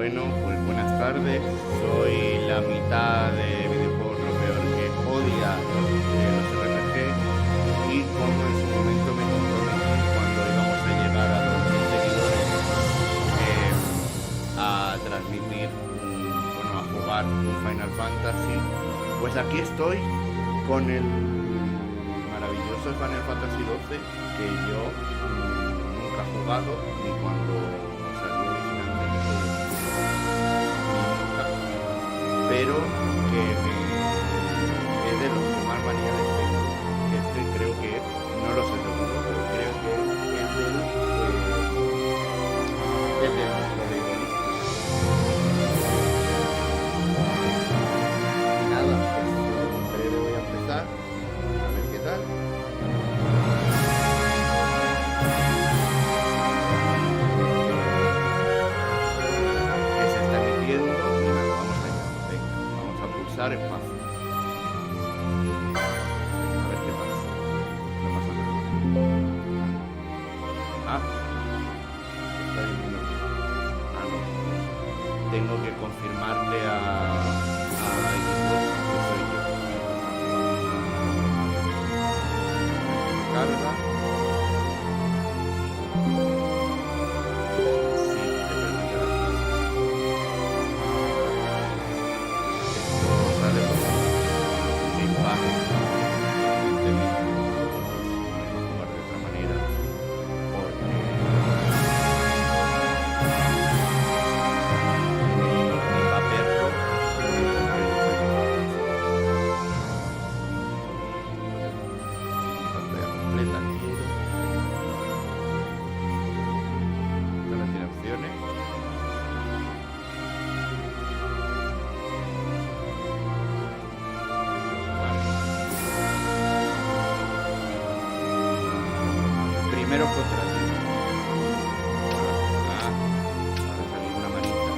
Bueno, pues buenas tardes. Soy la mitad de videojuegos lo peor que odia los RPG, y como en su momento me comprometí cuando íbamos a llegar a 2000 seguidores a transmitir, a jugar un Final Fantasy, pues aquí estoy con el maravilloso Final Fantasy XII que yo nunca he jugado ni cuando salió originalmente, pero que es de los que más manía les tengo. Creo que no lo sé seguro, pero creo que es del y nada, pues en breve voy a empezar a ver qué tal. Que se está emitiendo y nada, vamos allá. Venga, vamos a pulsar espacio. A ver qué pasa. No pasa nada. Ah, está diciendo. Ah, no. Tengo que confirmarle a Xbox que soy yo. Carga. Sí, te permite las cosas. Esto sale por Game Pass. 15 minutos. No jugar de otra manera. Porque ni va perro ni compré un pantalla completa. Esta no tiene opciones. Vale. Primero contrato. Ah, ahora salió una manita.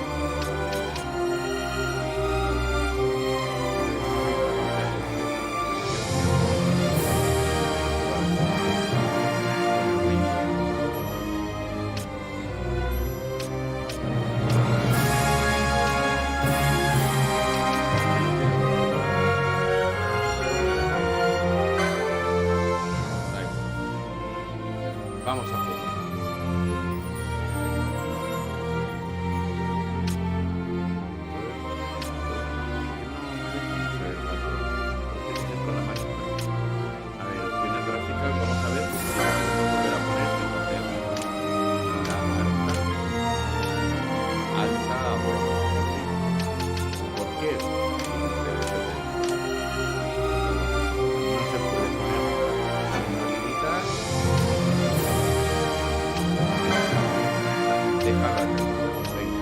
Vamos a jugar. A ver, opciones gráficas, vamos a ver si podemos volver a poner el papel. Alta, bueno, ¿por qué? No se puede poner. No limitar. Déjala. Venga.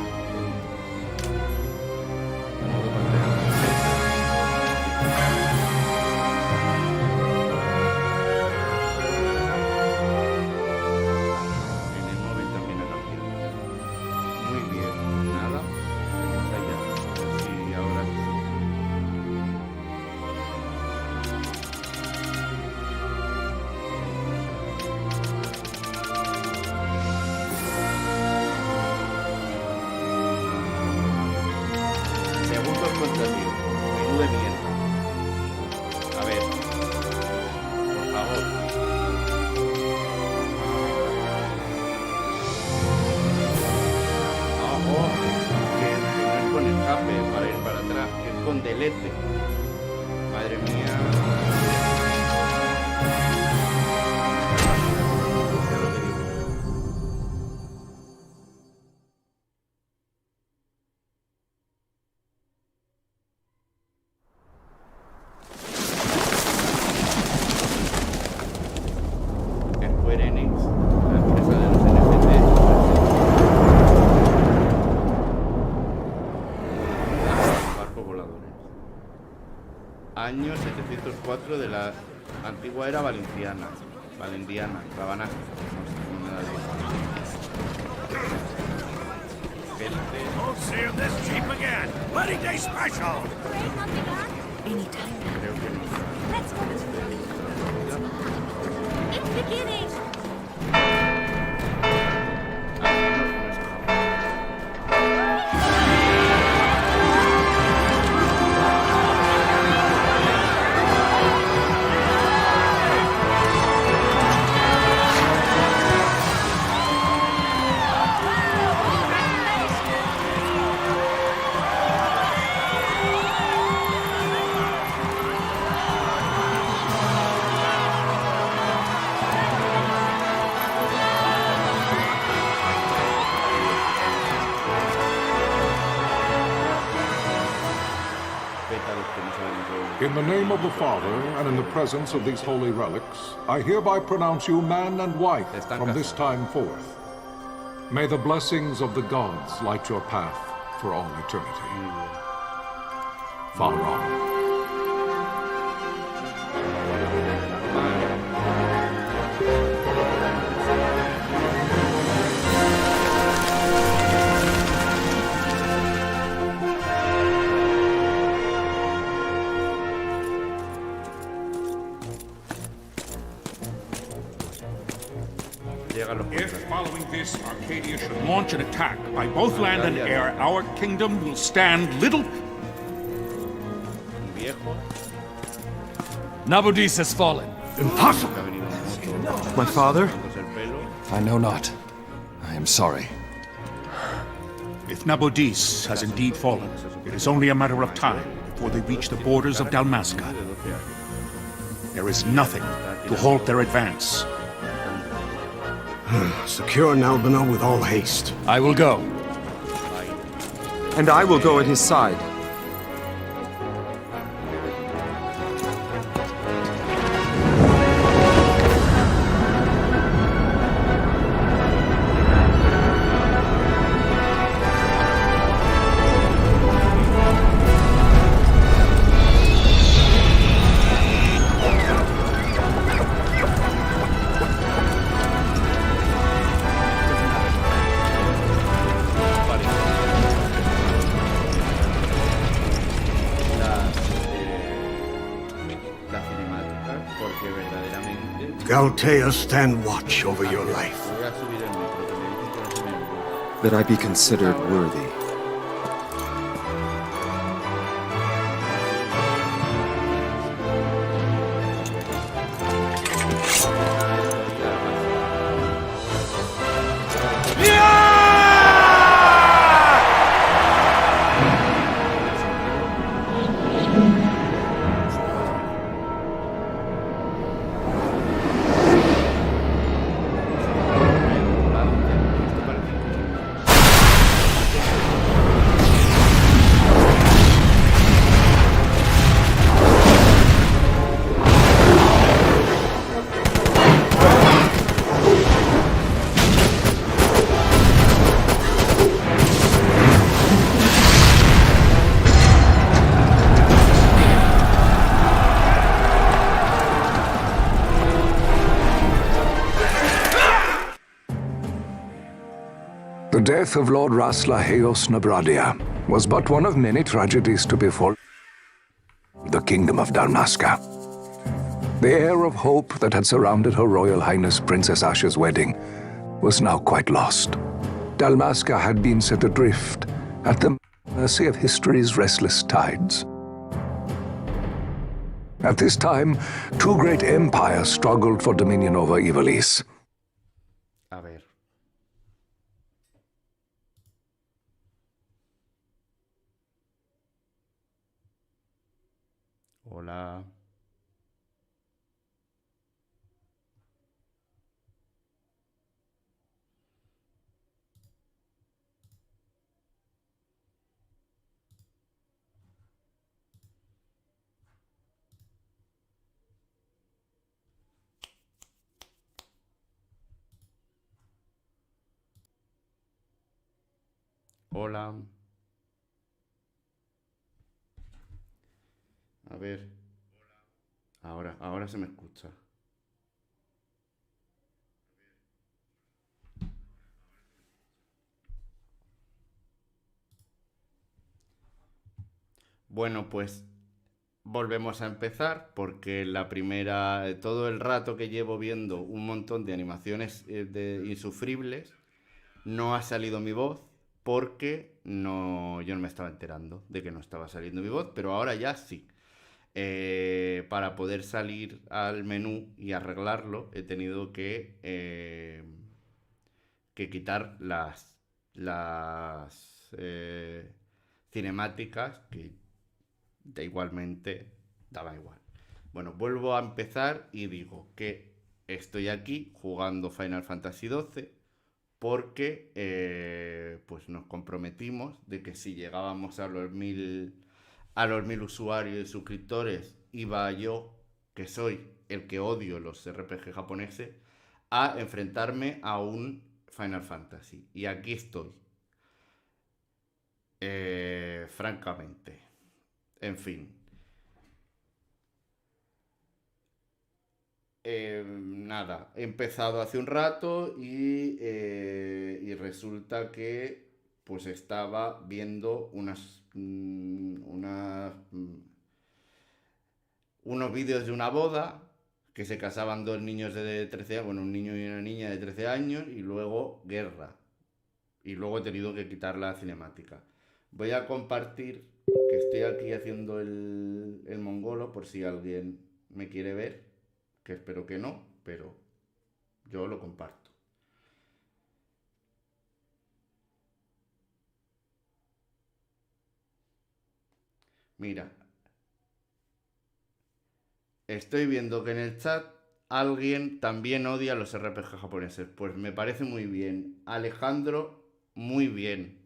Modo pantalla completa. En el móvil también ha cambiado. Muy bien, nada, vamos allá. A ver si ahora sí. Segundos contativos, menú de mierda. A ver, por favor. Ojo, que no es con escape para ir para atrás, que es con delete. Madre mía. Sé lo que digo. Square Enix, la empresa de los NFT. Barcos voladores. Año 704 de la antigua era valenciana. Rabanasca. No sé nada de eso. Gente. Won't see him this cheap again. Wedding day special. Anytime. Creo que no. Let's go. It's beginning. Ah, no, no es. In the name of the Father, and in the presence of these holy relics, I hereby pronounce you man and wife from this time forth. May the blessings of the gods light your path for all eternity. Far on. If, following this, Arcadia should launch an attack by both land and air, our kingdom will stand little... Nabudis has fallen. Impossible! My father? I know not. I am sorry. If Nabudis has indeed fallen, it is only a matter of time before they reach the borders of Dalmasca. There is nothing to halt their advance. Secure Nalbina with all haste. I will go. And I will go at his side. Galtea, stand watch over your life. That I be considered worthy. The death of Lord Raslaheos Nabradia was but one of many tragedies to befall the kingdom of Dalmasca. The air of hope that had surrounded Her Royal Highness Princess Asha's wedding was now quite lost. Dalmasca had been set adrift at the mercy of history's restless tides. At this time, two great empires struggled for dominion over Ivalice. A ver. Hola. Hola. A ver. Ahora se me escucha. Bueno, pues volvemos a empezar porque todo el rato que llevo viendo un montón de animaciones insufribles, no ha salido mi voz porque yo no me estaba enterando de que no estaba saliendo mi voz, pero ahora ya sí. Para poder salir al menú y arreglarlo, he tenido que quitar las cinemáticas que igualmente daba igual. Bueno, vuelvo a empezar y digo que estoy aquí jugando Final Fantasy XII porque pues nos comprometimos de que si llegábamos a los 1000 usuarios y suscriptores iba yo, que soy el que odio los RPG japoneses, a enfrentarme a un Final Fantasy. Y aquí estoy. Francamente. En fin. Nada, he empezado hace un rato y resulta que pues estaba viendo unos vídeos de una boda, que se casaban dos niños de 13 años, bueno, un niño y una niña de 13 años, y luego guerra. Y luego he tenido que quitar la cinemática. Voy a compartir, que estoy aquí haciendo el mongolo, por si alguien me quiere ver, que espero que no, pero yo lo comparto. Mira, estoy viendo que en el chat alguien también odia los RPG japoneses. Pues me parece muy bien. Alejandro, muy bien.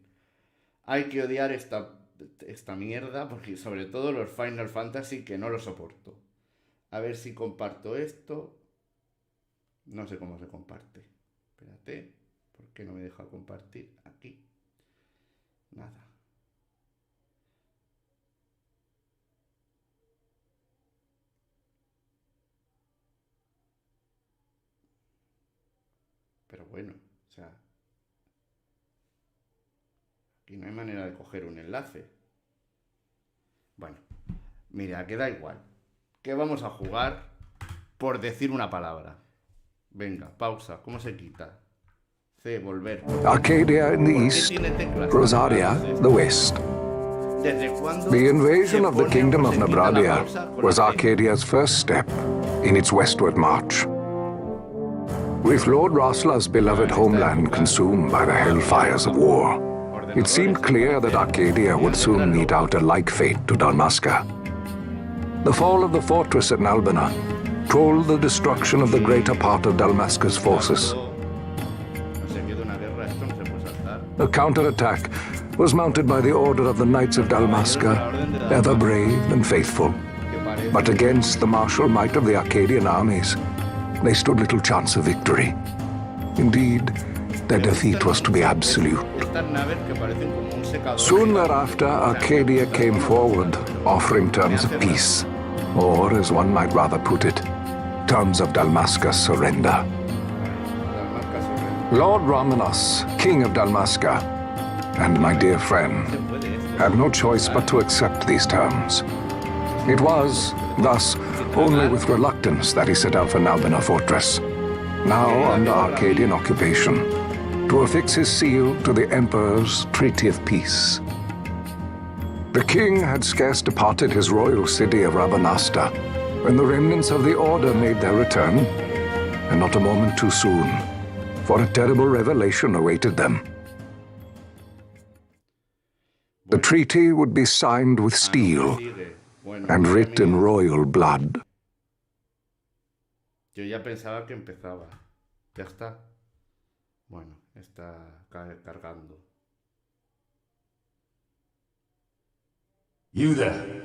Hay que odiar esta mierda, porque sobre todo los Final Fantasy, que no lo soporto. A ver si comparto esto. No sé cómo se comparte. Espérate, ¿por qué no me deja compartir? Aquí. Nada. Pero bueno, o sea, aquí no hay manera de coger un enlace. Bueno, mira, que da igual. Que vamos a jugar por decir una palabra. Venga, pausa. ¿Cómo se quita? C, volver. Arcadia in the east, Rosaria the west. The invasion of the kingdom of Nabradia was Arcadia's first step in its westward march. With Lord Rasla's beloved homeland consumed by the hellfires of war, it seemed clear that Arcadia would soon mete out a like fate to Dalmasca. The fall of the fortress at Nalbina told the destruction of the greater part of Dalmasca's forces. A counterattack was mounted by the order of the Knights of Dalmasca, ever brave and faithful. But against the martial might of the Arcadian armies, they stood little chance of victory. Indeed, their defeat was to be absolute. Soon thereafter, Arcadia came forward, offering terms of peace, or, as one might rather put it, terms of Dalmasca's surrender. Lord Ramanas, King of Dalmasca, and my dear friend, had no choice but to accept these terms. It was, thus, only with reluctance that he set out for Nalbina Fortress, now under Arcadian occupation, to affix his seal to the Emperor's Treaty of Peace. The king had scarce departed his royal city of Rabanasta when the remnants of the Order made their return, and not a moment too soon, for a terrible revelation awaited them. The treaty would be signed with steel and writ in royal blood. Yo ya pensaba que empezaba. Ya está. Bueno, está cargando. You there?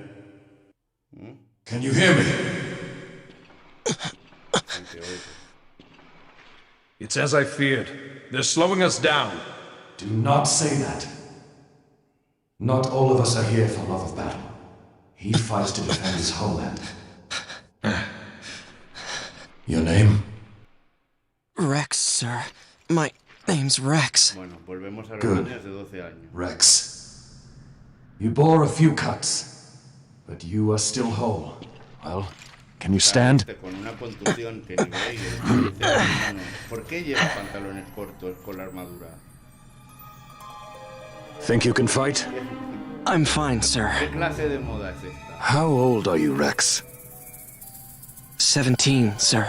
Can you hear me? It's as I feared. They're slowing us down. Do not say that. Not all of us are here for love of battle. He fights to defend his homeland. Your name? Rex, sir. My name's Rex. Bueno, volvemos a los Good. niños de 12 años. Rex. You bore a few cuts, but you are still whole. Well, can you stand? Con una contusión que ni veis. ¿Por qué lleva pantalones cortos con la armadura? Think you can fight? I'm fine, sir. ¿Qué clase de moda es esta? How old are you, Rex? 17, sir.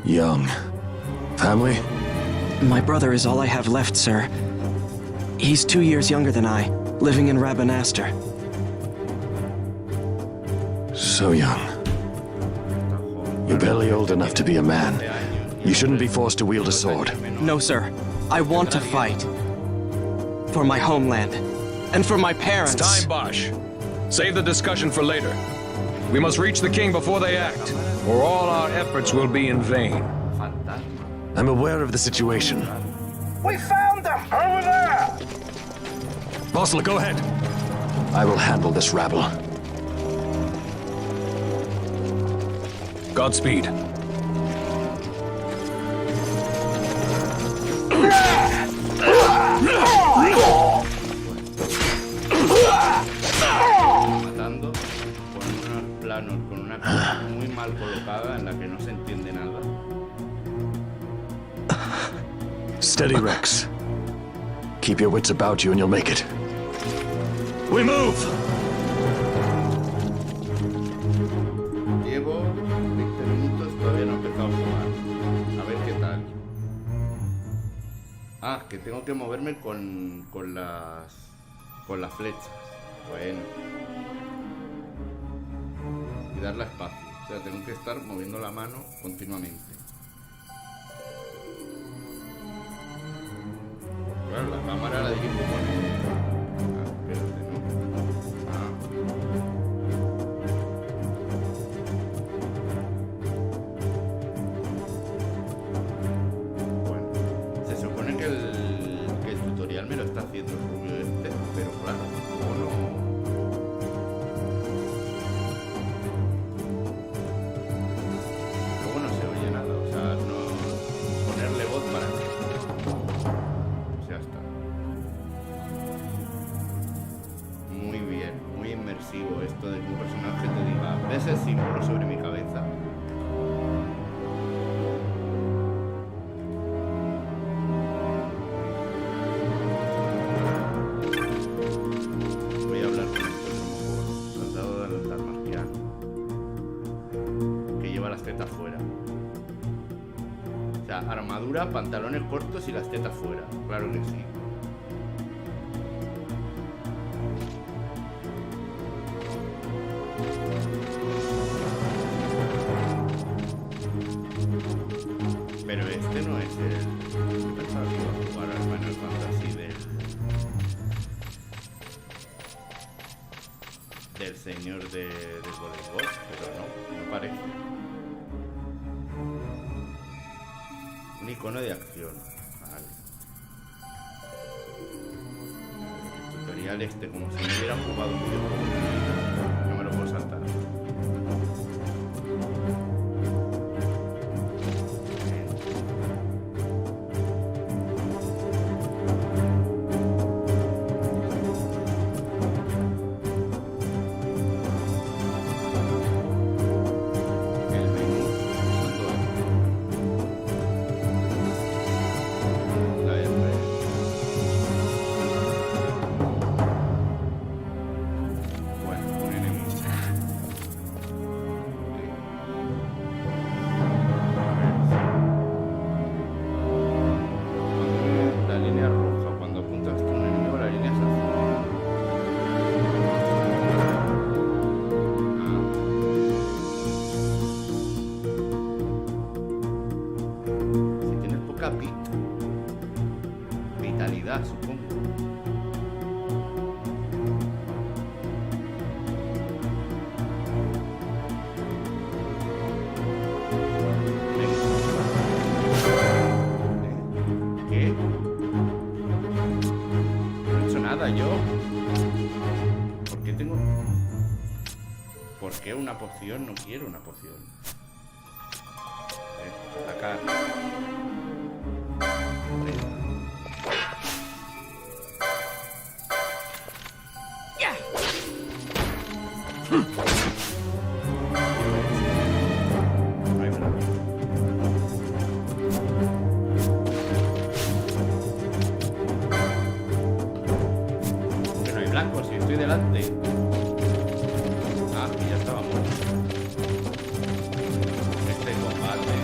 Young. Family? My brother is all I have left, sir. He's 2 years younger than I, living in Rabanastre. So young. You're barely old enough to be a man. You shouldn't be forced to wield a sword. No, sir. I want to fight. For my homeland. And for my parents. It's time, Bosch. Save the discussion for later. We must reach the king before they act, or all our efforts will be in vain. Fantasma. I'm aware of the situation. We found them! Over there! Bosla, go ahead. I will handle this rabble. Godspeed. Matando con unos planos, con una cámara muy mal colocada en la que no se entiende nada. Steady, Rex. Keep your wits about you and you'll make it. We move! Llevo 20 minutos, todavía no he empezado a jugar. A ver qué tal. Ah, que tengo que moverme con las flechas. Bueno. Y darle espacio. O sea, tengo que estar moviendo la mano continuamente. Claro, la cámara la dirijo con el... Ah, espérate, ¿no? Bueno, se supone que el tutorial me lo está haciendo el rubio este, pero claro, luego no se oye nada, o sea, no ponerle voz para qué. Ya está. Muy bien, muy inmersivo esto de que un personaje te diga, ¿ves el símbolo sobre mi cabeza? Voy a hablar con esto como soldado del dalmasquiano que lleva las tetas fuera. O sea, armadura, pantalones cortos y las tetas fuera. Claro que sí. Pero este no es el... Yo pensaba que iba a jugar al Final Fantasy del señor del voleibol, pero no parece. Un icono de acción. Vale. El tutorial este, como si no hubiera jugado un videojuego. No me lo puedo saltar. Vitalidad, supongo. ¿Qué? No he hecho nada yo. ¿Por qué tengo...? ¿Por qué una poción? No quiero una poción. Atacar. Si estoy delante. Ah, y ya estaba muerto. Este combate.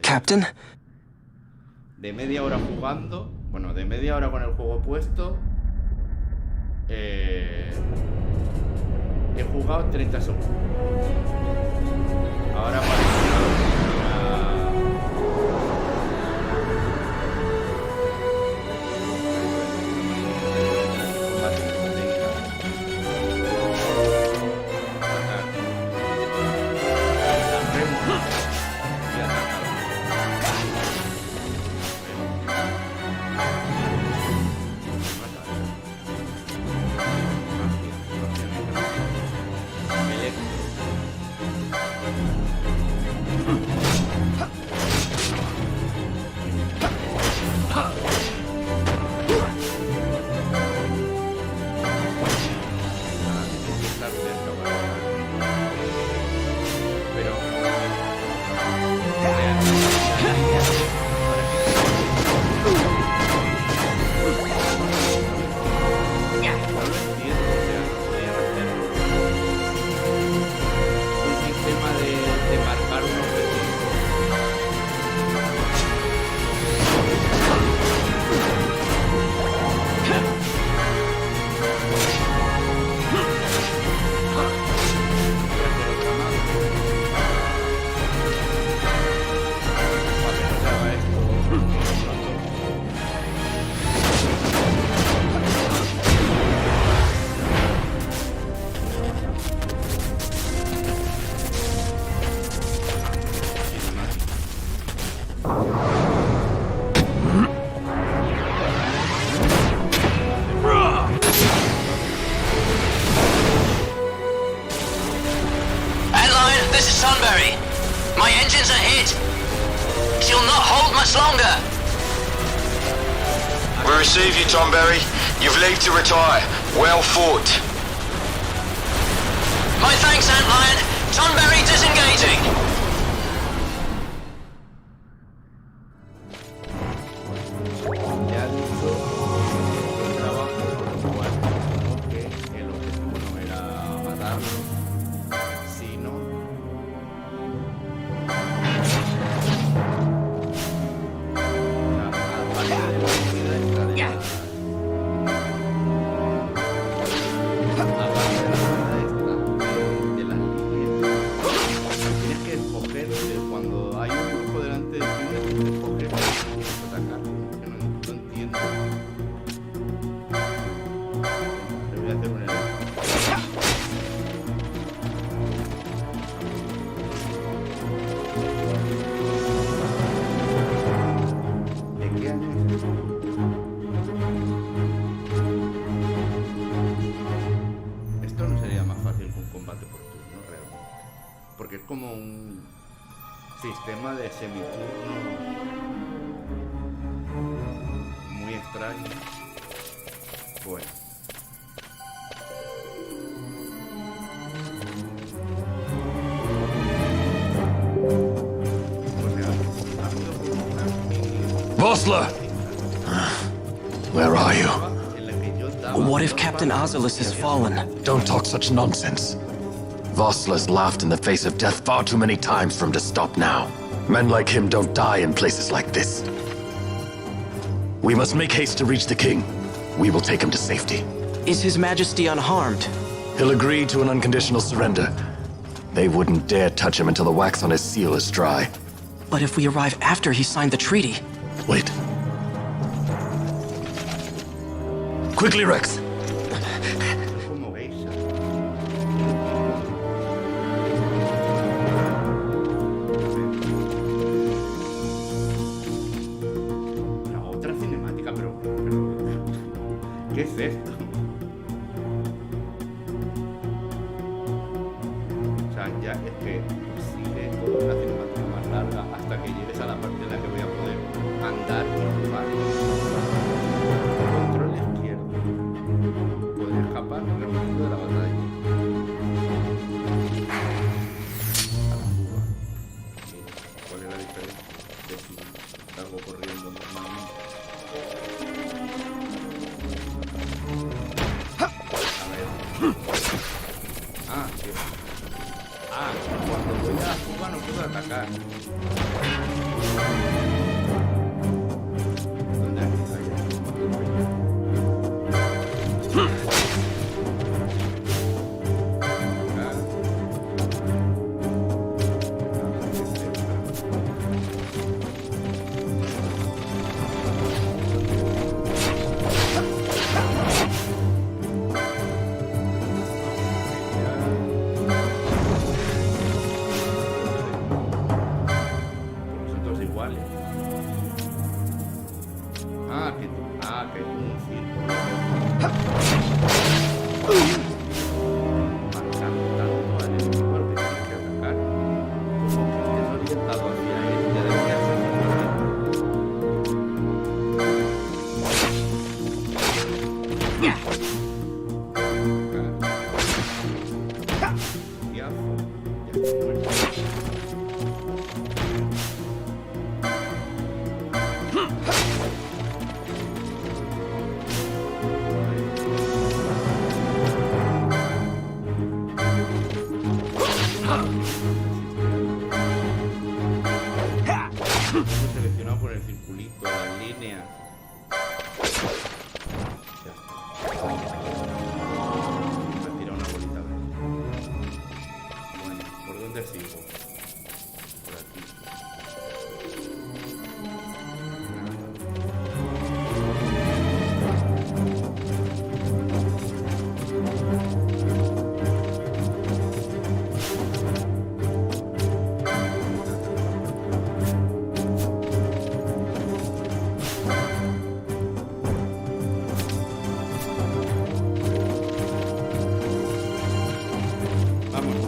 Captain? De media hora jugando. Bueno, de media hora con el juego puesto. He jugado 30 segundos. Ahora parece My engines are hit! She'll not hold much longer! We receive you, Tomberry. You've leave to retire. Well fought. My thanks, Antlion. Tonberry disengaging! Ya dicho el trabajo por lo cual que el objetivo no era matarlo, sino cuando hay un grupo delante de ti, tienes que escoger a quién quieres atacar. Que no entiendo. Le voy a hacer un error. ¿De qué año es esto? Esto no sería más fácil que un combate por turno, realmente. Porque es como un sistema de semiturno muy extraño. Bueno. Vossler! Where are you? What if Captain Ozilus has fallen? Don't talk such nonsense. Vossler's laughed in the face of death far too many times for him to stop now. Men like him don't die in places like this. We must make haste to reach the king. We will take him to safety. Is His Majesty unharmed? He'll agree to an unconditional surrender. They wouldn't dare touch him until the wax on his seal is dry. But if we arrive after he signed the treaty... Wait. Quickly, Rex! Otra cinemática, pero... ¿Qué es esto? O sea, ya es que sigue con una cinemática más larga hasta que llegues a la parte en la que voy a poder andar y jugar. Control izquierdo. Poder escapar rápido de la batalla. A la fuga. ¿Cuál es la diferencia de si salgo corriendo normalmente? A ver. Ah, sí. Ah, cuando voy a la fuga no puedo atacar. ¿Dónde está ya? Nosotros iguales. Que es un círculo. Marcando tanto al enemigo al que tienes que atacar, como que estés orientado hacia él, ya debería ser seleccionado por el circulito, las líneas. Ya está. Me tira una bolita verde. Bueno, ¿por dónde sigo? Por aquí. Vamos.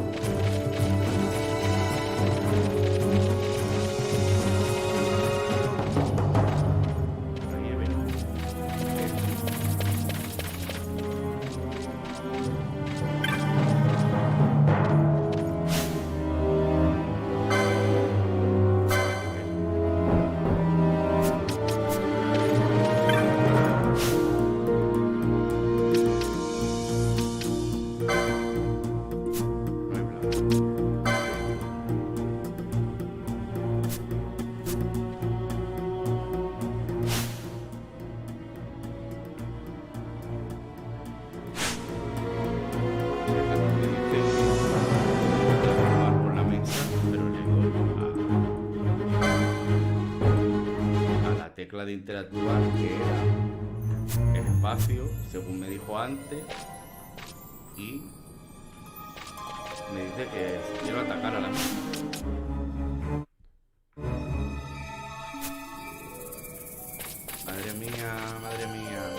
tecla de interactuar, que era el espacio, según me dijo antes, y me dice que si quiero atacar a la misma. Madre mía,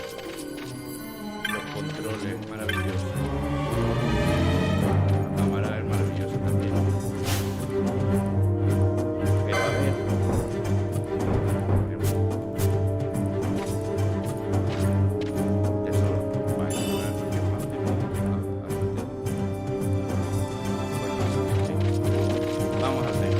los controles maravillosos. La cámara es maravillosa también. Pero a ver. Tesoro. Vale, porque es más vamos a hacer.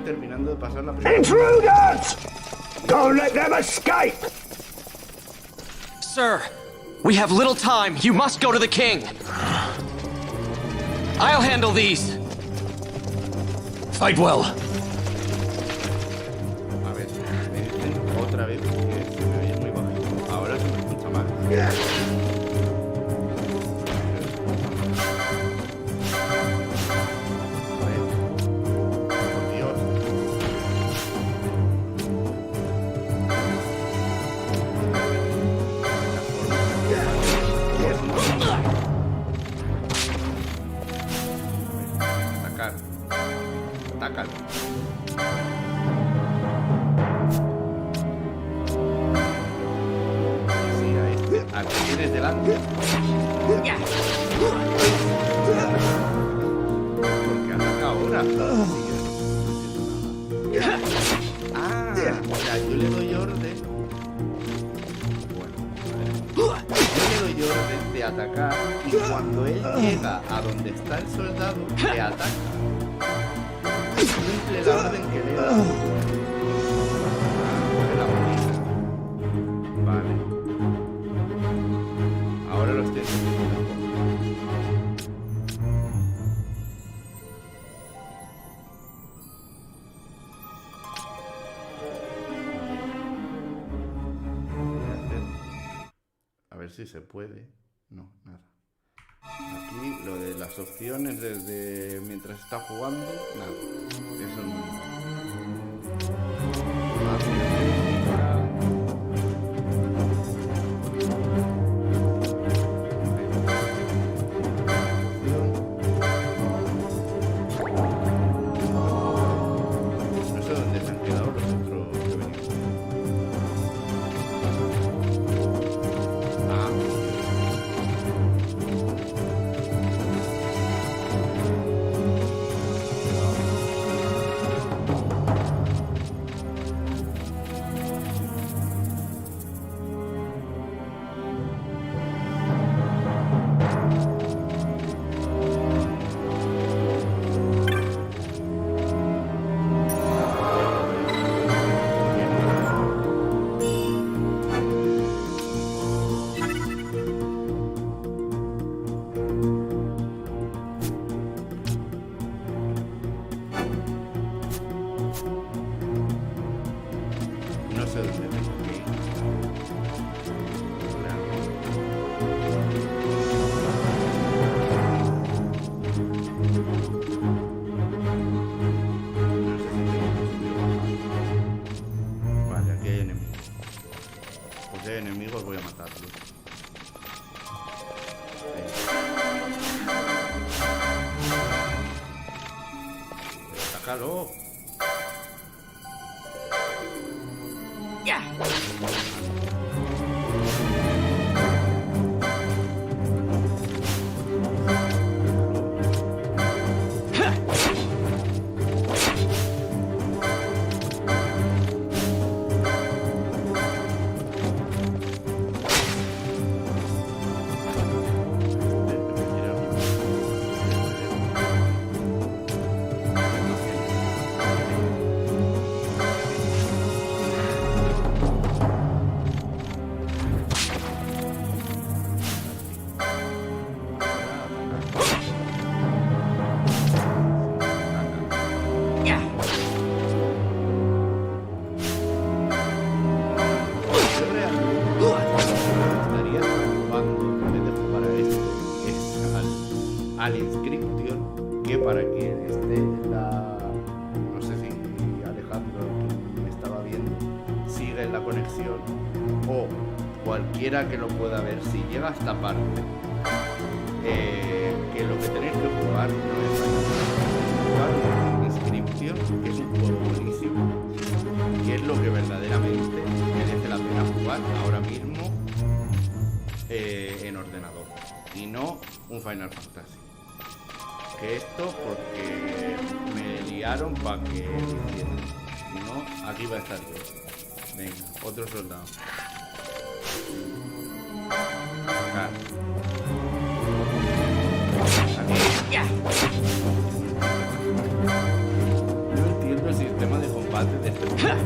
Terminando de pasar la primera. Intruders! Don't let them escape! Sir, we have little time. You must go to the king. I'll handle these. Fight well. A ver, me dicen otra vez que se me oye muy bajito. Ahora se me escucha mal. Atacar. Sí, ahí. Aquí tienes delante. Porque ataca ahora. Ah, o sea, yo le doy orden. Bueno, yo le doy orden de atacar y cuando él llega a donde está el soldado, le ataca. Cumple la orden que le da. La bonita. Vale. Ahora lo estoy entendiendo mejor. A ver si se puede. No, nada. Aquí lo de las opciones desde mientras está jugando, nada. Eso no. No sé dónde se han quedado los otros que venían. Sácalo. Al Inscription, que para quien esté en la... no sé si Alejandro me estaba viendo sigue en la conexión, o cualquiera que lo pueda ver, si llega a esta parte, que lo que tenéis que jugar no es jugar Inscription, que es un juego buenísimo, que es lo que verdaderamente merece la pena jugar ahora mismo en ordenador, y no un Final Fantasy. Que esto porque me liaron para que lo hicieran. Si no, aquí va a estar yo. Venga, otro soldado. Acá. Aquí. No entiendo el sistema de combate de este juego.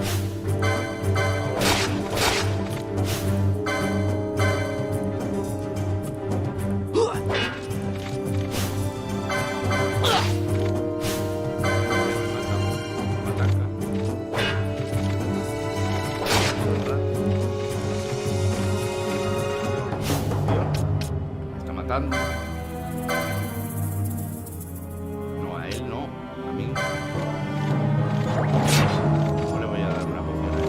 No, a él no, a mí. No le voy a dar una poción a él.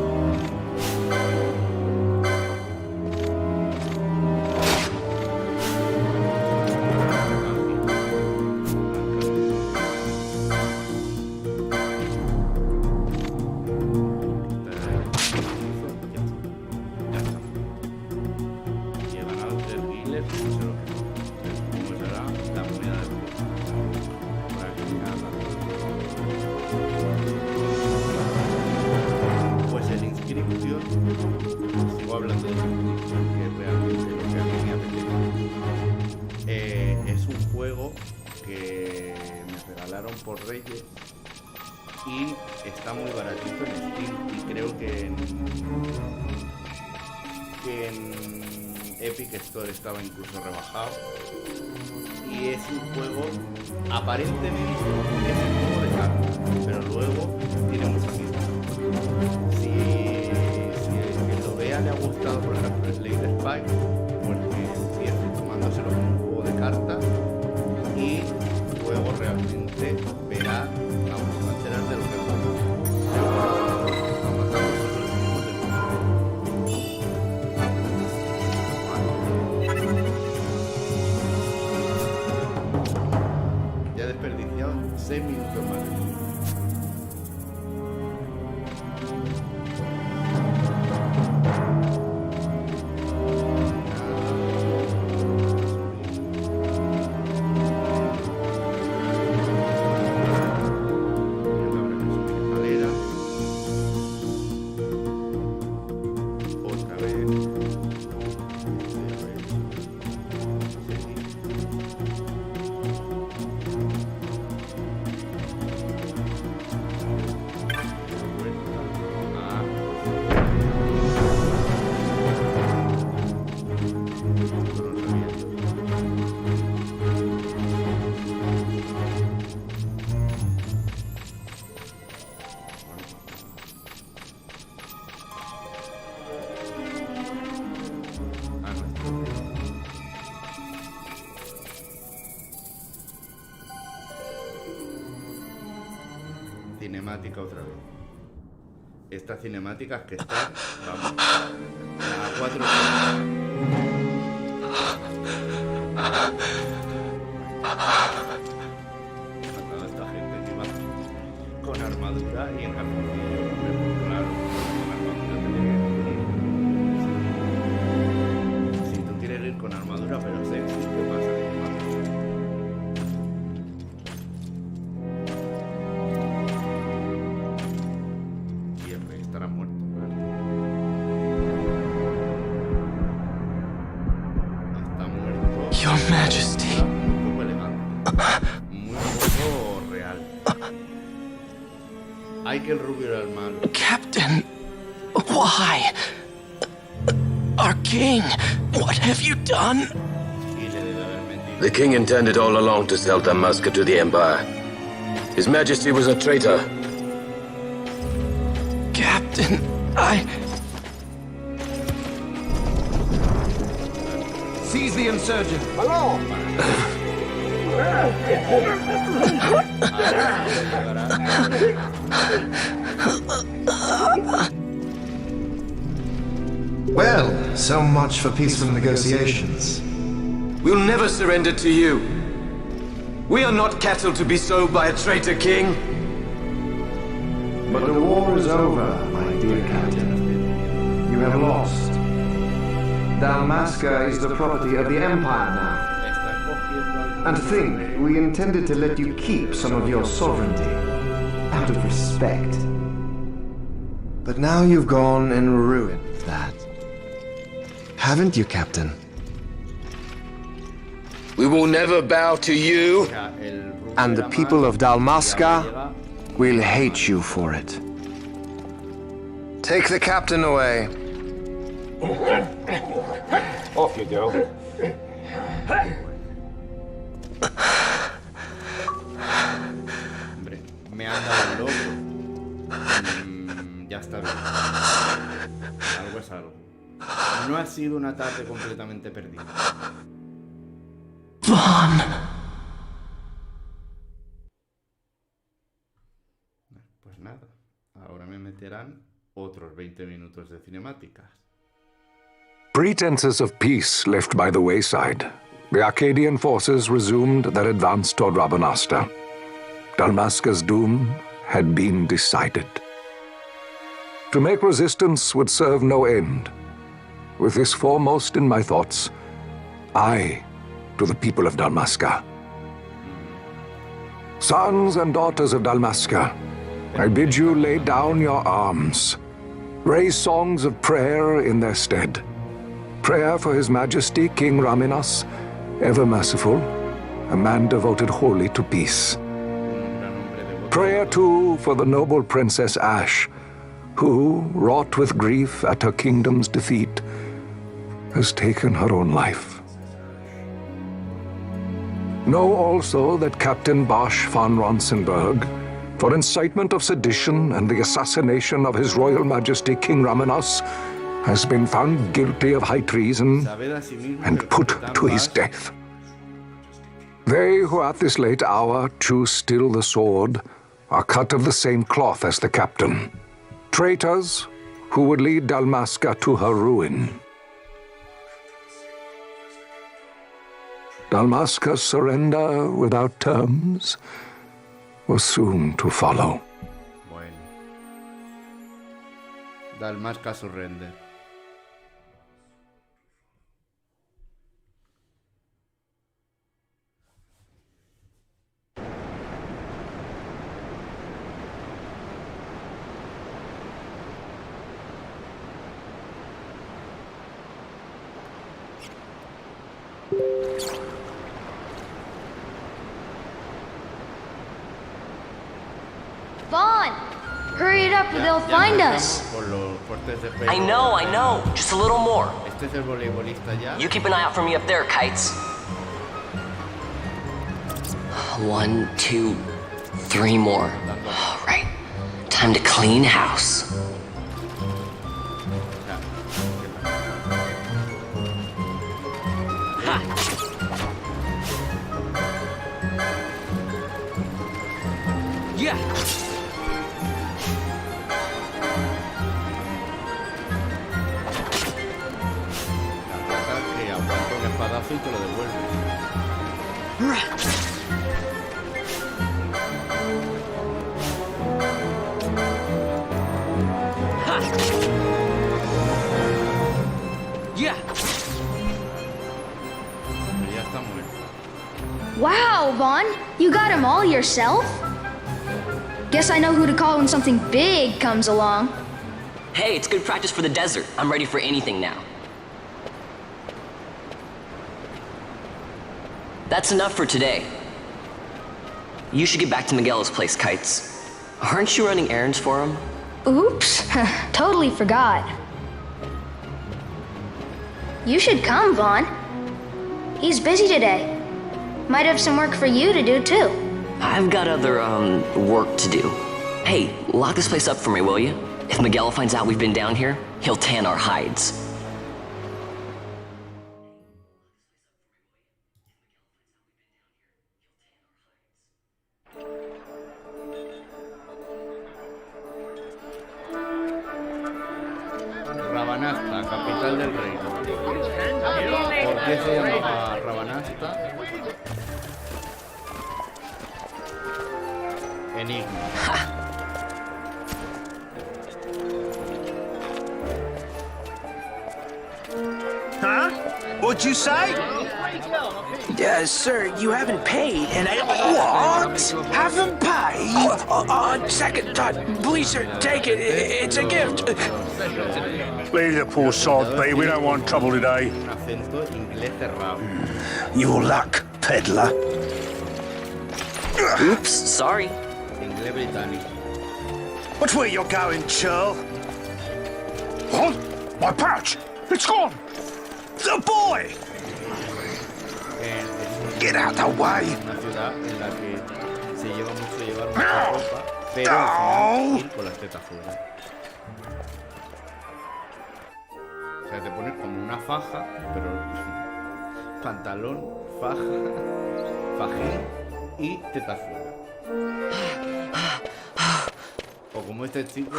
Y he ganado 3 guiles, no sé lo que es. La moneda de por aquí, pues el Inscription, sigo hablando de Inscription, que es realmente lo que a mí me apetece. Es un juego que me regalaron por Reyes y está muy baratito en Steam, y creo que en Epic Store estaba incluso rebajado. Y es un juego, aparentemente es un juego de cartas, pero luego tiene mucha pinta. Si el que lo vea le ha gustado, por ejemplo, el Slay the Spy, porque empiece tomándoselo como un juego de cartas, y luego realmente verá, vamos, se va a enterar de lo que es. Ya he desperdiciado 6 minutos más. Cinemática otra vez. Estas cinemáticas que están, vamos, a 4 toda esta gente que va con armadura y en calzoncillo, claro, con armadura Majesty. Un poco elegante. Muy poco real. Ay, que el rubio era el malo. Captain, why? Our king, what have you done? Y le debe haber mentido. The king intended all along to sell Dalmasca to the Empire. His Majesty was a traitor. Captain, Seize the insurgent. Well, so much for peaceful negotiations. We'll never surrender to you. We are not cattle to be sold by a traitor king. But the war is over, my dear Captain. You have lost. Dalmasca is the property of the Empire now. And think, we intended to let you keep some of your sovereignty, out of respect. But now you've gone and ruined that. Haven't you, Captain? We will never bow to you. And the people of Dalmasca will hate you for it. Take the captain away. Off you go. Hombre, me han dado el loco. Ya está bien. Algo es algo. No ha sido una tarde completamente perdida. Vaughn. Pues nada, ahora me meterán otros 20 minutos de cinemáticas. Pretenses of peace left by the wayside, the Arcadian forces resumed their advance toward Rabanasta. Dalmasca's doom had been decided. To make resistance would serve no end. With this foremost in my thoughts, I, to the people of Dalmasca. Sons and daughters of Dalmasca, I bid you lay down your arms. Raise songs of prayer in their stead. Prayer for His Majesty King Raminas, ever merciful, a man devoted wholly to peace. Prayer, too, for the noble Princess Ash, who, wrought with grief at her kingdom's defeat, has taken her own life. Know also that Captain Bosch von Ronsenberg, for incitement of sedition and the assassination of His Royal Majesty King Raminas, has been found guilty of high treason and put to his death. They who at this late hour choose still the sword are cut of the same cloth as the captain. Traitors who would lead Dalmasca to her ruin. Dalmasca's surrender without terms was soon to follow. Bueno. Dalmasca surrender. Vaughn! Hurry it up or they'll find us. I know. Just a little more. Este es el voleibolista ya. You keep an eye out for me up there, Kites. 1, 2, 3 more. All right. Time to clean house. Yeah. Que aguanta un espadazo y te lo devuelve. Yeah. Pero ya está muerto. Wow, Vaughn! You got him all yourself? Guess I know who to call when something big comes along. Hey, it's good practice for the desert. I'm ready for anything now. That's enough for today. You should get back to Miguel's place, Kites. Aren't you running errands for him? Oops, totally forgot. You should come, Vaughn. He's busy today. Might have some work for you to do, too. I've got other, work to do. Hey, lock this place up for me, will you? If Miguel finds out we've been down here, he'll tan our hides. Rabanasta, capital del reino. ¿Por qué se llamaba Rabanasta? Enigma. Huh? What'd you say? Sir, you haven't paid, and I... What? Haven't paid? On second thought, please, sir, take it. It's a gift. Leave the poor sod be. We don't want trouble today. Un acento inglés cerrado. Your luck, peddler. Oops, sorry. Inglés británico. What's where you're going, churl? What? My pouch! It's gone! The boy! Get out the way! Una ciudad en la que se lleva mucho llevar mucha ropa, pero al final ir con las tetas fuera. O sea, te pones como una faja, pero pantalón, faja, fajín y tetas fuera. O como este chico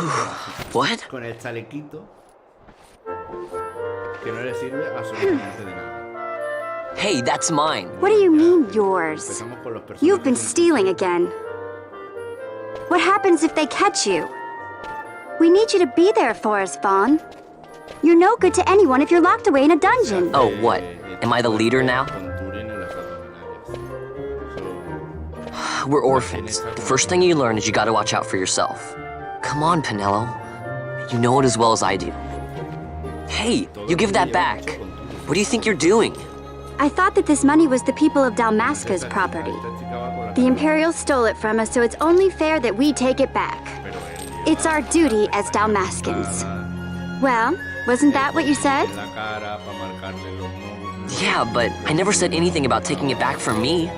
con el chalequito que no le sirve absolutamente de nada. Hey, that's mine. What do you mean, yours? You've been stealing again. What happens if they catch you? We need you to be there for us, Vaughn. You're no good to anyone if you're locked away in a dungeon. Oh, what? Am I the leader now? We're orphans. The first thing you learn is you gotta watch out for yourself. Come on, Pinello. You know it as well as I do. Hey, you give that back. What do you think you're doing? I thought that this money was the people of Dalmasca's property. The Imperials stole it from us, so it's only fair that we take it back. It's our duty as Dalmascans. Well, wasn't that what you said? Yeah, but I never said anything about taking it back from me.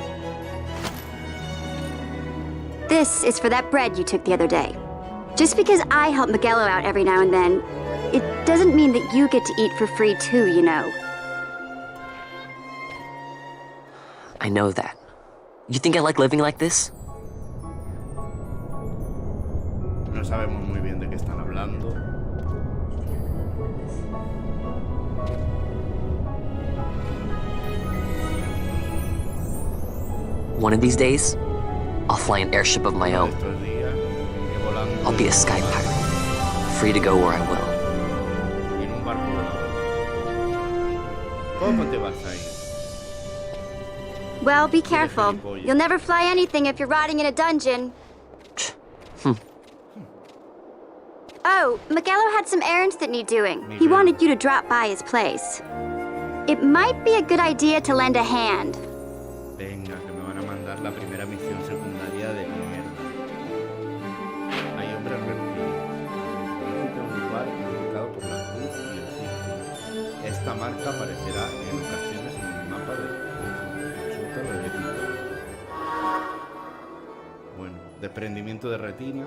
This is for that bread you took the other day. Just because I help Miguelo out every now and then, it doesn't mean that you get to eat for free too, you know. I know that. You think I like living like this? No sabemos muy bien de qué están hablando. One of these days, I'll fly an airship of my own. I'll be a sky pirate, free to go where I will. ¿Cómo te vas a ir? Well, be careful. You'll never fly anything if you're rotting in a dungeon. Oh, Miguelo had some errands that need doing. He wanted you to drop by his place. It might be a good idea to lend a hand. Venga, que me van a mandar la primera misión secundaria de mierda. Hay hombres reptiles. Visita un lugar indicado por la cruz y el círculo. Esta marca aparecerá en ocasiones en el mapa del sótano de Tito. Bueno, desprendimiento de retina.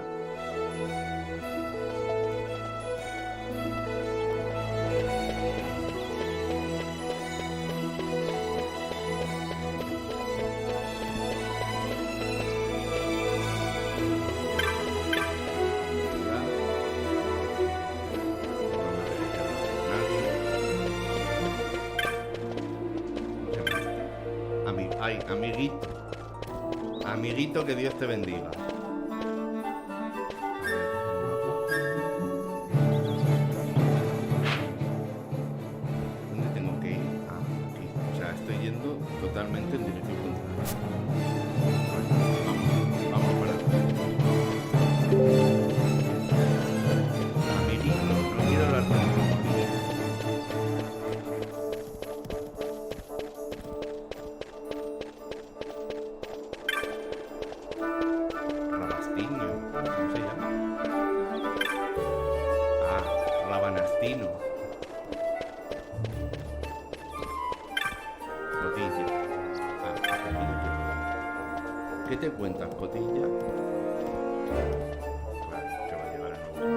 Ay, amiguito. Amiguito, que Dios te bendiga. ¿Dónde tengo que ir? Ah, aquí. O sea, estoy yendo totalmente en dirección contraria. Vamos para atrás. Amiguito, no quiero hablar con amiguito. destino. Cotilla. ¿Qué te cuentas, Cotilla? Vale, que va a llevar el nuevo.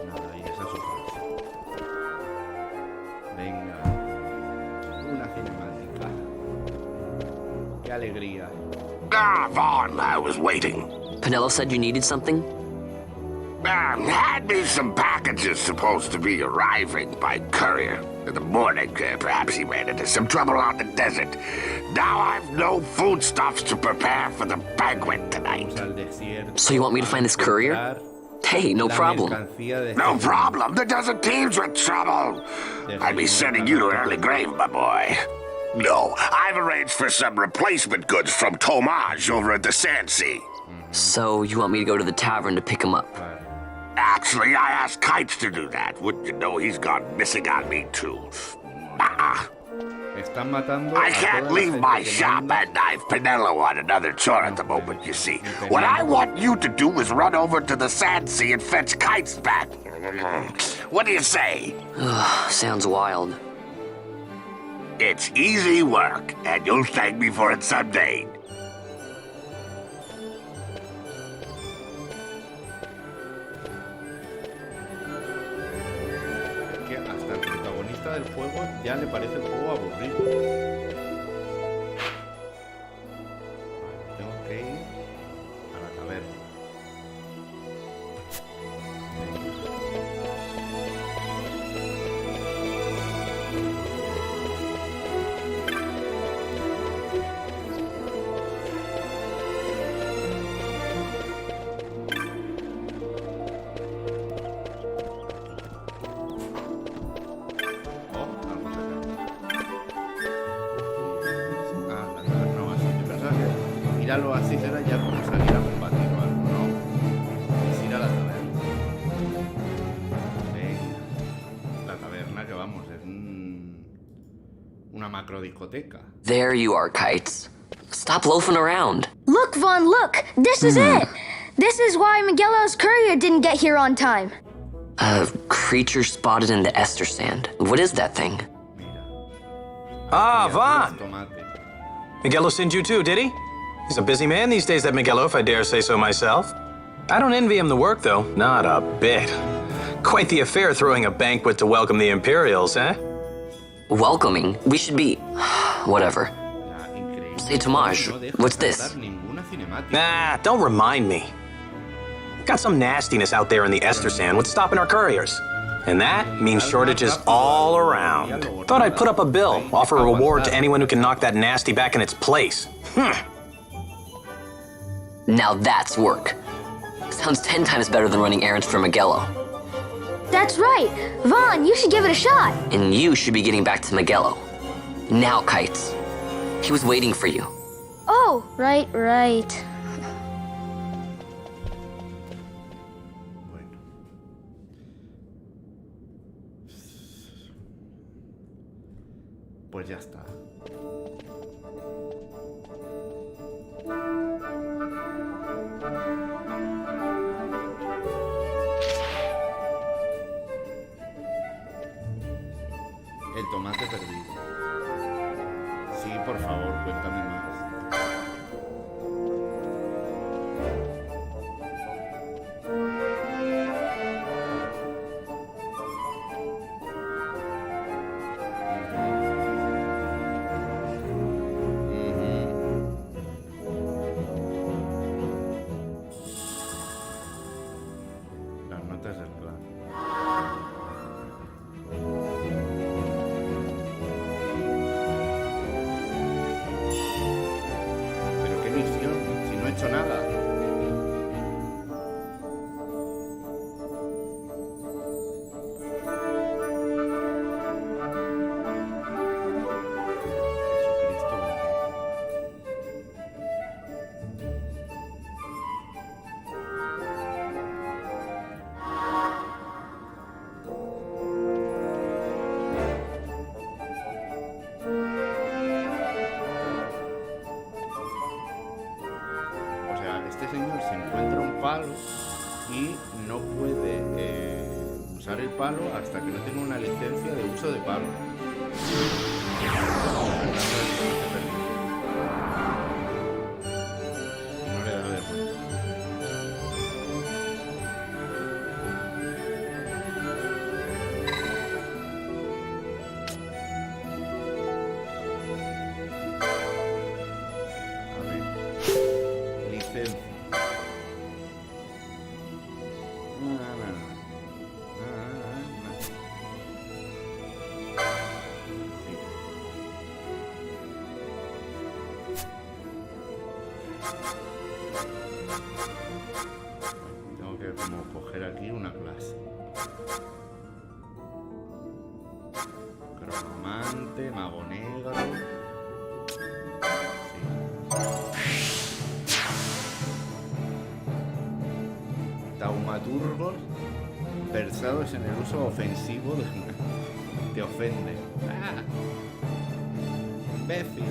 Nada, y esa es su frase. Venga. Una cinemática. ¡Qué alegría! Ah, Vaughn, I was waiting. Penelo said you needed something? Had me some packages supposed to be arriving by courier. In the morning, perhaps he ran into some trouble out in the desert. Now I've no foodstuffs to prepare for the banquet tonight. So you want me to find this courier? Hey, no problem. No problem. The desert teems with trouble. I'd be sending you to an early grave, my boy. No, I've arranged for some replacement goods from Tomage over at the Sandsea. So you want me to go to the tavern to pick him up? Actually, I asked Kites to do that. Wouldn't you know he's gone missing on me, too. I can't leave my shop, and I've Penelo on another chore at the moment, you see. What I want you to do is run over to the Sandsea and fetch Kites back. What do you say? Sounds wild. It's easy work, and you'll thank me for it someday. Del juego ya le parece el juego aburrido. Vale, tengo que ir a la taberna. Míralo así será ya como salir a combatir o algo, ¿no? Es ir a la taberna. Venga. La taberna que vamos, es una macro discoteca. There you are, Kites. Stop loafing around. Look, Vaughn, look! This is it! This is why Miguelo's courier didn't get here on time. A creature spotted in the Ester sand. What is that thing? Ah, Vaughn! Miguelo sent you too, did he? He's a busy man these days, that Miguelo, if I dare say so myself. I don't envy him the work, though. Not a bit. Quite the affair throwing a banquet to welcome the Imperials, eh? Welcoming? We should be... whatever. Say, Tomage, what's this? Nah, don't remind me. Got some nastiness out there in the Ester sand. What's stopping our couriers? And that means shortages all around. Thought I'd put up a bill, offer a reward to anyone who can knock that nasty back in its place. Now that's work. Sounds 10 times better than running errands for Miguelo. That's right. Vaughn, you should give it a shot. And you should be getting back to Miguelo. Now, Kites. He was waiting for you. Oh, right. Pues ya está. El tomate perdido. Sí, por favor, cuéntame más. Las notas del plan. Si no he hecho nada. Este señor se encuentra un palo y no puede usar el palo hasta que no tenga una licencia de uso de palo. No le he dado de cuenta. A ver. Licencia. Tengo que como coger aquí una clase. Cromante, mago negro. Sí. Taumaturgos versados en el uso ofensivo de una. Te ofende. ¡Ah! Imbécil.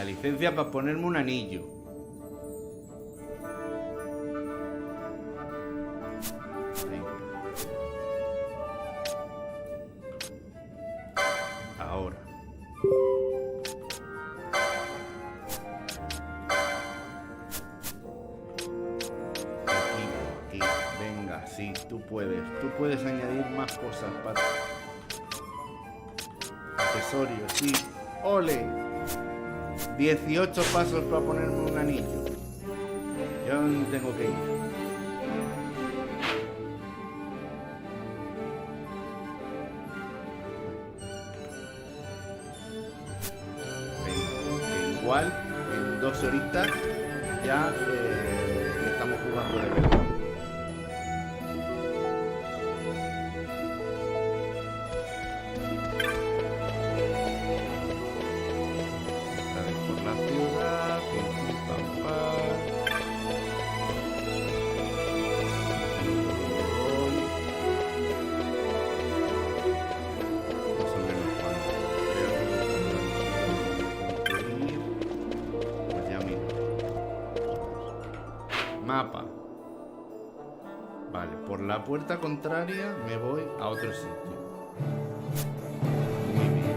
Licencia para ponerme un anillo. Ahora. Aquí. Venga, sí, tú puedes. Tú puedes añadir más cosas para... accesorios, sí. ¡Ole! 18 pasos para ponerme un anillo. Yo no tengo que ir. Venga, igual en 2 horitas ya estamos jugando de verdad. Mapa. Vale, por la puerta contraria me voy a otro sitio. Muy bien.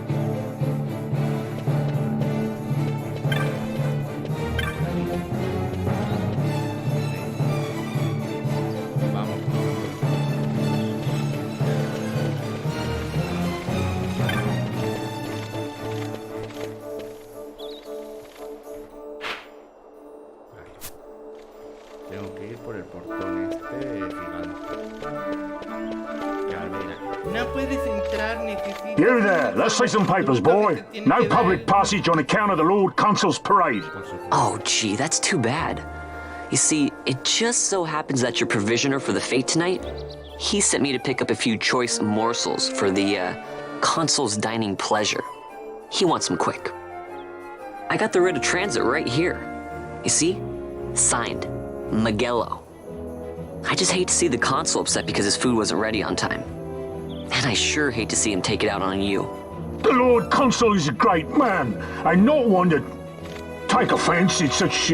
Vamos. Tengo que ir por el portón este gigante. Calvera. No puedes entrar, necesito... You there, let's see some papers, boy. No public passage on account of the Lord Consul's parade. Oh, gee, that's too bad. You see, it just so happens that your provisioner for the fete tonight, he sent me to pick up a few choice morsels for the, Consul's dining pleasure. He wants them quick. I got the writ of transit right here. You see? Signed. Miguelo. I just hate to see the consul upset because his food wasn't ready on time. And I sure hate to see him take it out on you. The Lord Consul is a great man, and not one to take offense in such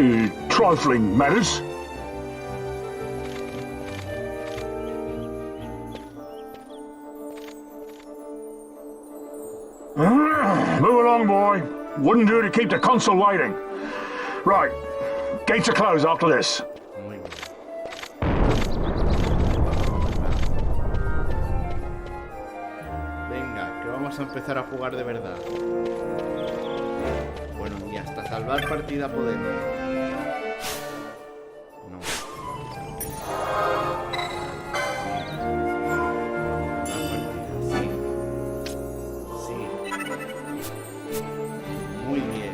trifling matters. Move along, boy. Wouldn't do to keep the consul waiting. Right. Gates are closed after this. vamos a empezar a jugar de verdad. Bueno, y hasta salvar partida podemos. No. Sí. Sí. Muy bien.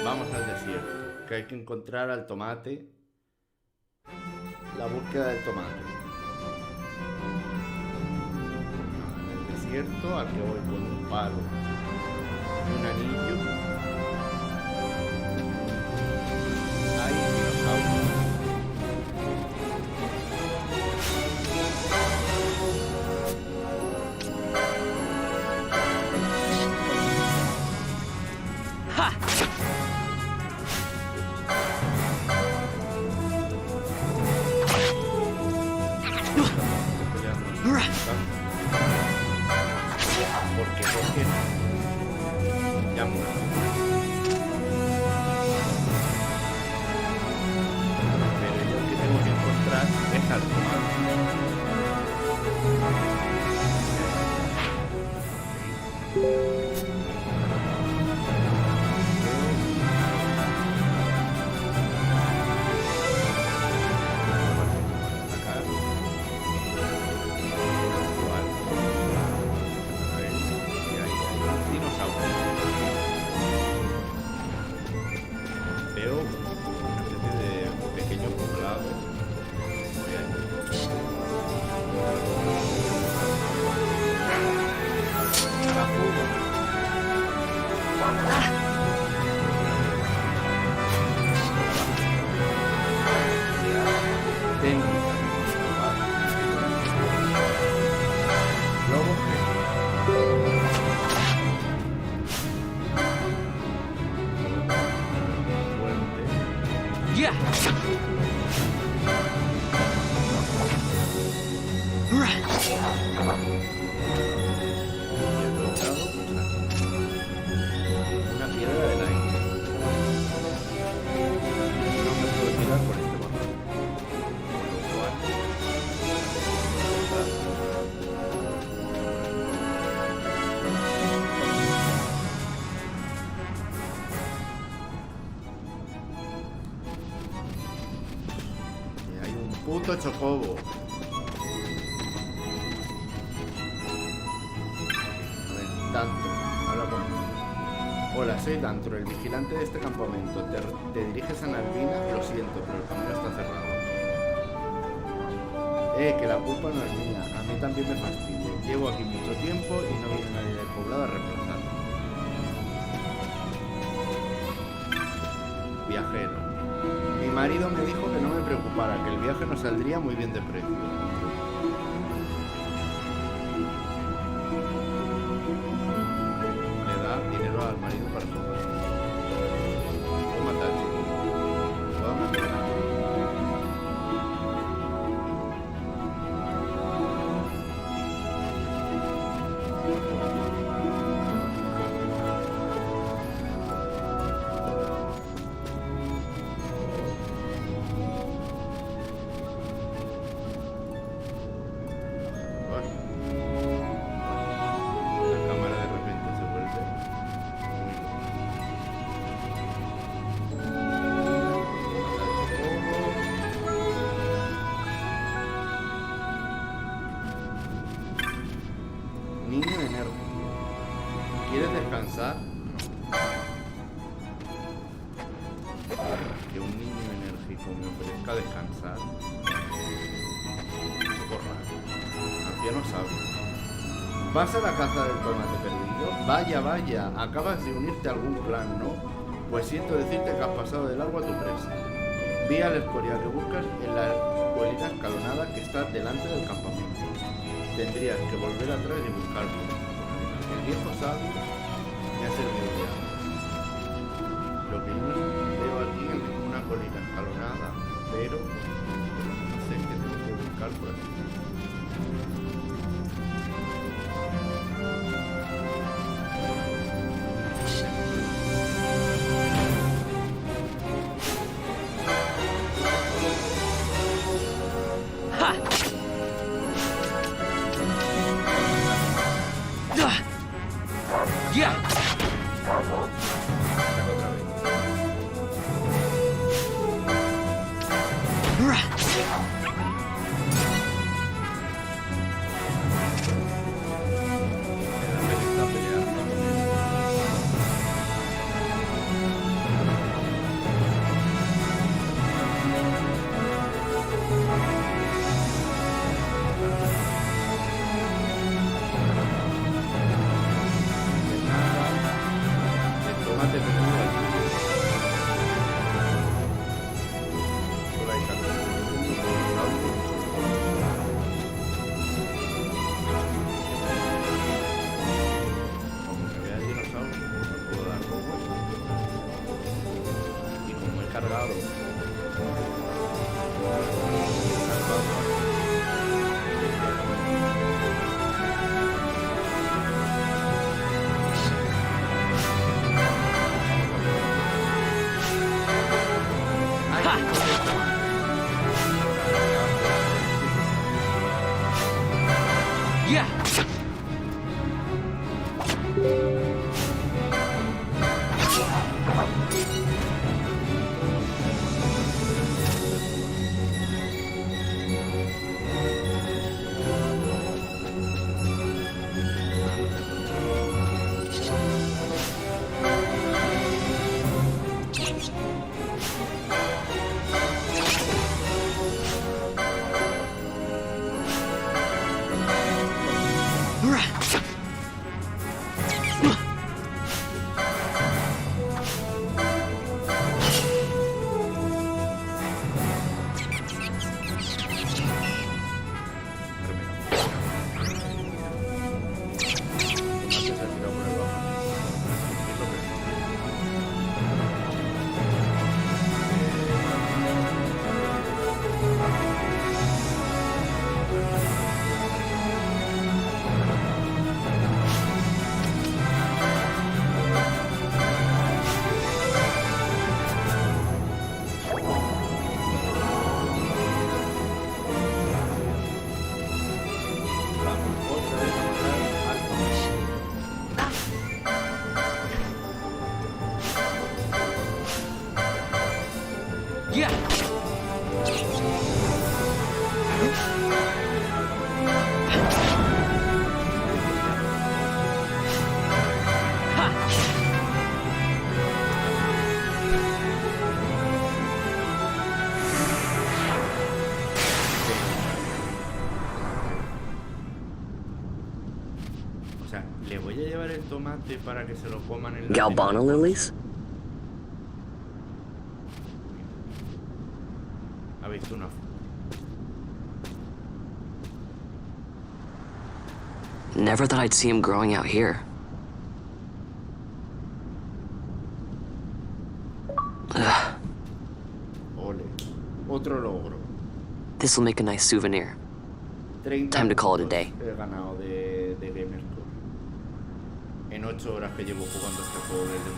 Vamos al desierto, que hay que encontrar al tomate. La búsqueda del tomate. En el desierto, al que voy con un palo y un anillo. Hay dinosaurios. Porque ya muero. Pero yo lo que tengo que encontrar es al puto chocobo. A ver, Dantro, habla conmigo. Hola, soy Dantro, el vigilante de este campamento. ¿Te diriges a Nalvina? Lo siento, pero el camino está cerrado. Que la culpa no es mía. A mí también me fastidia. Llevo aquí mucho tiempo y no viene nadie del poblado a reemplazarme. Viajero. Mi marido me dijo que no me preocupara, que el viaje nos saldría muy bien de precio. Le da dinero al marido para su gasto. ¿Puedo matar? ¿Puedo matar? Que un niño enérgico me ofrezca descansar. Un poco raro. Anciano sabio. ¿Vas a la caza del tomate perdido? Vaya, vaya. Acabas de unirte a algún clan, ¿no? Pues siento decirte que has pasado de largo a tu presa. Vi a la escoria que buscas en la colina escalonada que está delante del campamento. Tendrías que volver atrás y buscarlo. El viejo sabio me ha servido de algo. Lo que yo no veo aquí es una colina escalonada, pero sé que tengo que buscar por aquí. Yeah. Tomate para que se lo coman en la Galbano lilies? Ha visto una. Never thought I'd see him growing out here. Ugh. Ole. Otro logro. This'll make a nice souvenir. Time to call it a day. He ganado de Gamer Score. En 8 horas que llevo jugando este juego desde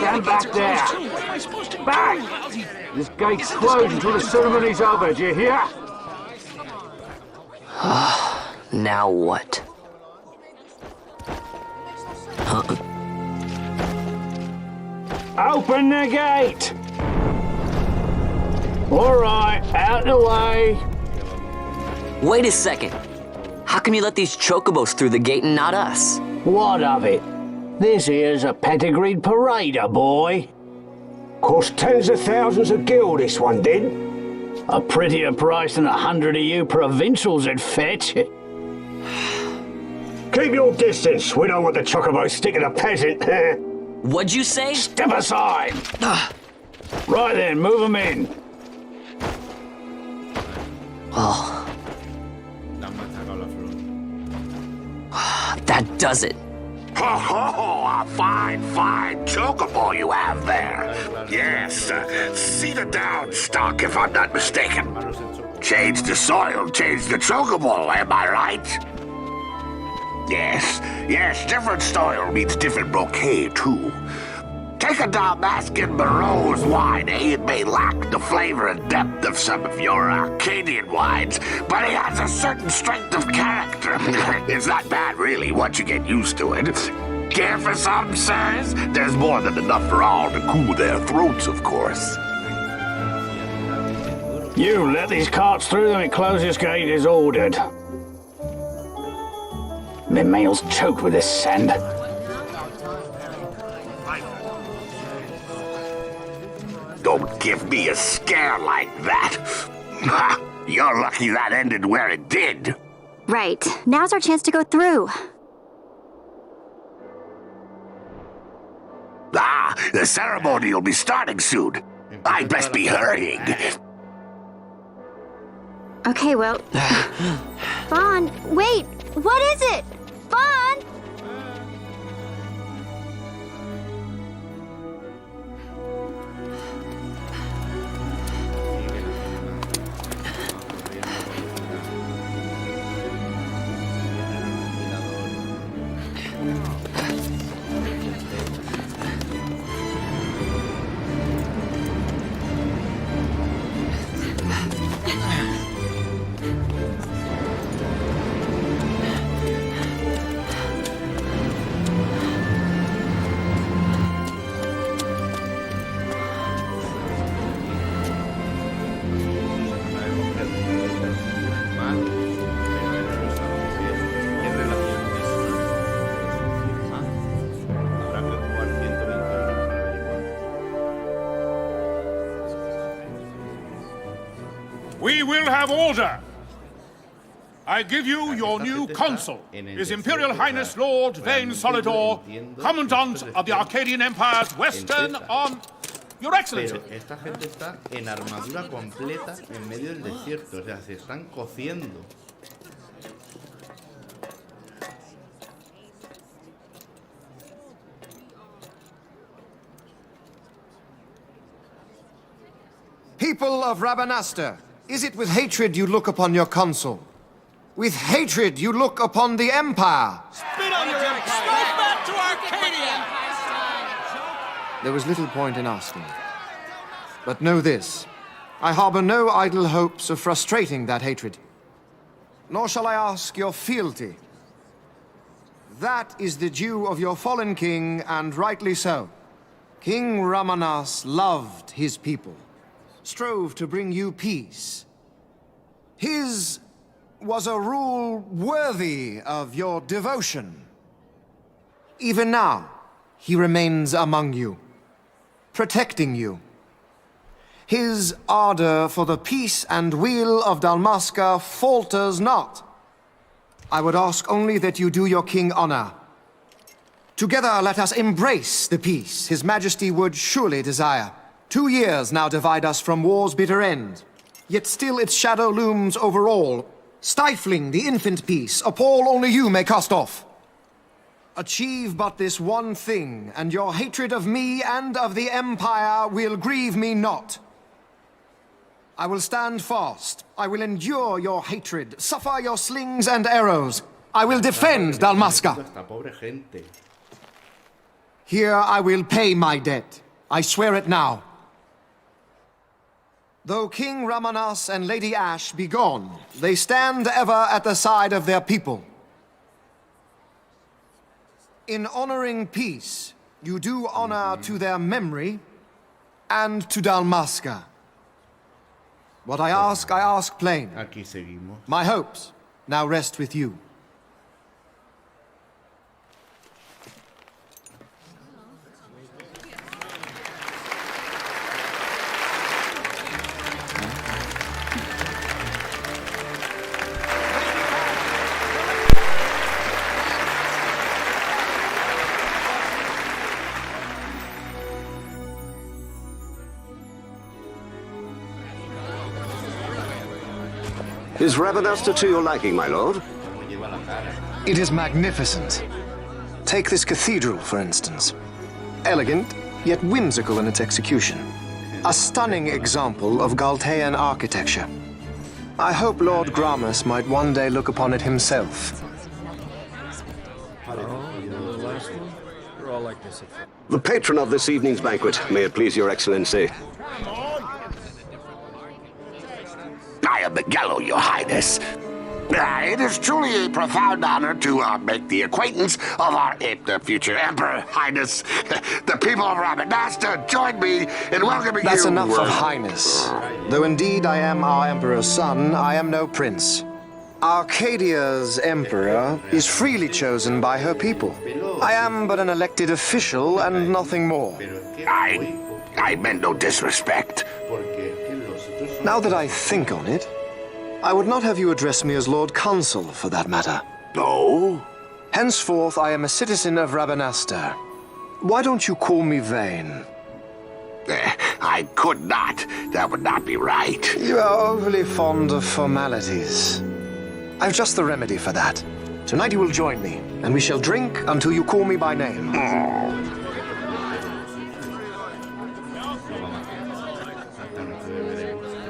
Stand back there! Back! This gate's closed until the ceremony's over, do you hear? Now what? Open the gate! Alright, out the way! Wait a second. How come you let these chocobos through the gate and not us? What of it? This here's a pedigreed parader, boy. Cost tens of thousands of gil, this one did. A prettier price than 100 of you provincials would fetch. Keep your distance. We don't want the chocobos sticking a peasant. What'd you say? Step aside. Right then, move them in. Oh. That does it. Oh, a fine chocobo you have there. Yes, cedar down stock, if I'm not mistaken. Change the soil, change the chocobo, am I right? Yes, different soil means different bouquet, too. Take a Dalmascan Barrow's wine, It may lack the flavor and depth of some of your Arcadian wines, but it has a certain strength of character. It's not bad, really, once you get used to it. Care for some, sirs? There's more than enough for all to cool their throats, of course. You let these carts through and closest gate is ordered. The mail's choked with this sand. Don't give me a scare like that. You're lucky that ended where it did. Right. Now's our chance to go through. The ceremony will be starting soon. I'd best be hurrying. Okay, well... Vaughn, wait! What is it? Vaughn! We will have order. I give you your new consul, His Imperial Highness Lord Vane Solidor, Commandant of the Arcadian Empire's Western Arm... Your Excellency. Pero esta gente está en armadura completa en medio del desierto, o sea, se están cociendo. People of Rabanastre, is it with hatred you look upon your consul? With hatred you look upon the Empire? Spit on your empire! Straight back to Arcadia! There was little point in asking. But know this, I harbor no idle hopes of frustrating that hatred. Nor shall I ask your fealty. That is the due of your fallen king, and rightly so. King Ramanas loved his people, strove to bring you peace. His was a rule worthy of your devotion. Even now, he remains among you, protecting you. His ardor for the peace and weal of Dalmasca falters not. I would ask only that you do your king honor. Together let us embrace the peace His Majesty would surely desire. 2 years now divide us from war's bitter end, yet still its shadow looms over all, stifling the infant peace a pall only you may cast off. Achieve but this one thing, and your hatred of me and of the Empire will grieve me not. I will stand fast. I will endure your hatred, suffer your slings and arrows. I will defend Dalmasca. Here I will pay my debt. I swear it now. Though King Ramanas and Lady Ash be gone, they stand ever at the side of their people. In honoring peace, you do honor to their memory and to Dalmasca. What I ask plain. Aquí seguimos. My hopes now rest with you. Is Rabanasta to your liking, my lord? It is magnificent. Take this cathedral, for instance. Elegant, yet whimsical in its execution. A stunning example of Galtean architecture. I hope Lord Gramus might one day look upon it himself. The patron of this evening's banquet, may it please your excellency. I am Miguel, your highness. It is truly a profound honor to make the acquaintance of our future emperor, highness. The people of Rabanasta join me in welcoming you. That's enough of highness. Though indeed I am our emperor's son, I am no prince. Arcadia's emperor is freely chosen by her people. I am but an elected official and nothing more. I meant no disrespect. Now that I think on it, I would not have you address me as Lord Consul, for that matter. No? Henceforth, I am a citizen of Rabanasta. Why don't you call me Vane? I could not. That would not be right. You are overly fond of formalities. I've just the remedy for that. Tonight you will join me, and we shall drink until you call me by name.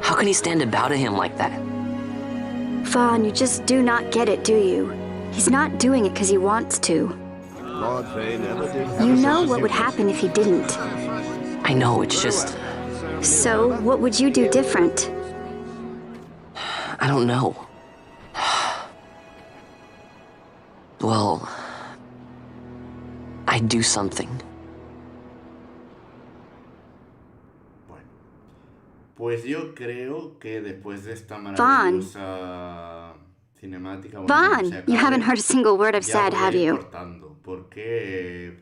How can he stand about to him like that? Vaughn, you just do not get it, do you? He's not doing it because he wants to. You know what would happen if he didn't. I know, it's just... So, what would you do different? I don't know. Well... I'd do something. Pues yo creo que después de esta maravillosa cinemática... Vaughn, you haven't heard a single word I've said, have you? Porque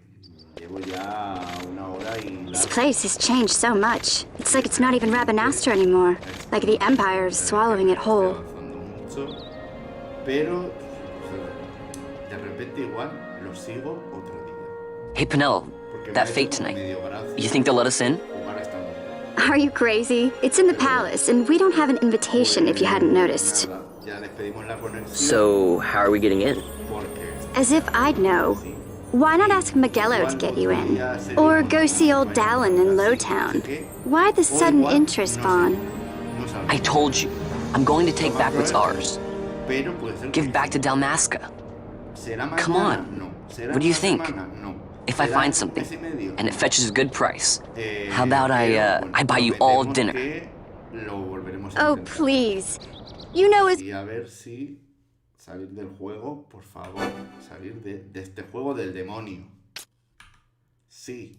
llevo ya una hora y... This place has changed so much. It's like it's not even Rabanasta anymore. Like the Empire is swallowing it whole. Pero de repente igual lo sigo otro día. Hey, Penelo, that fate tonight. You think they'll let us in? Are you crazy? It's in the palace, and we don't have an invitation if you hadn't noticed. So, how are we getting in? As if I'd know. Why not ask Magello to get you in? Or go see old Dallin in Lowtown? Why the sudden interest, Vaughn? I told you, I'm going to take back what's ours. Give back to Dalmasca. Come on, what do you think? If I find something, and it fetches a good price, how about I buy you all dinner? Oh, please. You know as... Y a ver si salir del juego, por favor. Salir de este juego del demonio. Sí.